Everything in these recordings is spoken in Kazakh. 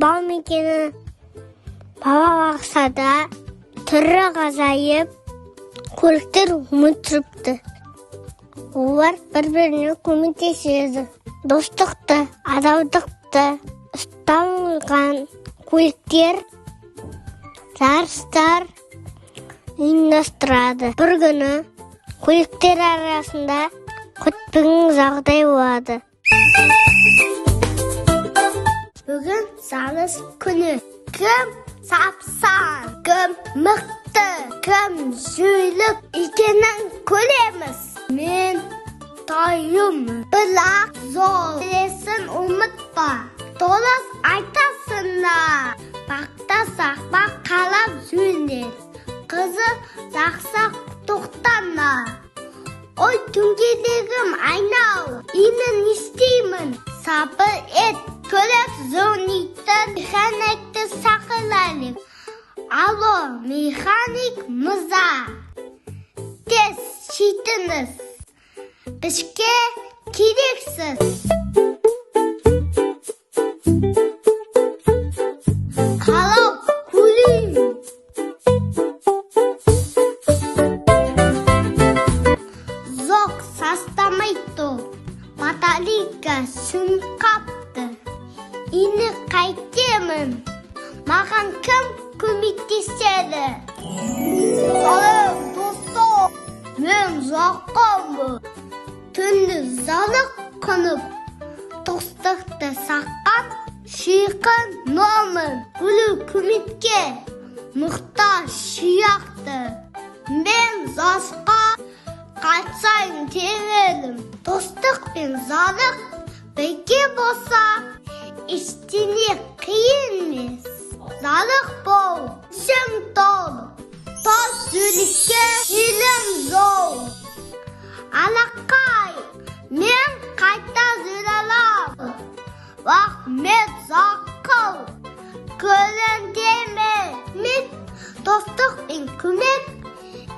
Баумекені бала бақсада түрі ғазайып, көліктер ұмытырыпты. Олар бір-біріне көмектеседі. Достықты, адалдықты ұстанған көліктер жарыстар ұйымдастырады. Бір күні көліктер арасында күтпеген жағдай болады. Бүгін сағыз күні. Кім сапсан, кім мықты, кім жүйілік екенін көреміз. Мен тайым, бірақ зор білесін ұмытпа. Толық айтасына, бақтасақ бақалап жүйінер. Қызы жақсақ тоқтана. Ой, түнгелегім айнау, инін істеймін. Сабыр ет, көрек зонитін механикті сақылайлық. Алло, механик мыза. Тез шитіңіз. Бізге керексіз. Қалап күлін. Зоқ састамайды. Батарейка сүн қапты. Ені қайтемін. Маған кім көмектеседі? Салам, достар. Мен жаққанмы. Түнді залық қынып. Достықты саққан шиқын номын. Гүлі көметке мұқтаж шияқты. Мен засқа қайтсайын теңедім. Достық пен залық бірге болса, ештеңе қиын емес. Залық бол, шын тол. Тос жүрекке елім зор. Алақай, мен қайта жүралам. Рахмет зақыл. Көріндеме. Мен достық пен көмек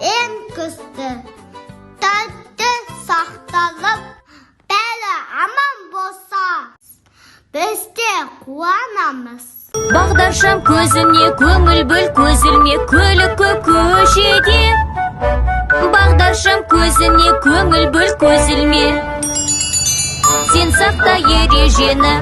ең күшті. Тәтті сақталып, бәрі аман болса, біз де қуанамыз. Бағдаршам көзіме көңіл бөл, көзілме көлік көшеде. Бағдаршам көзіне көңіл бөл, көзілме. Сен сақта ережені.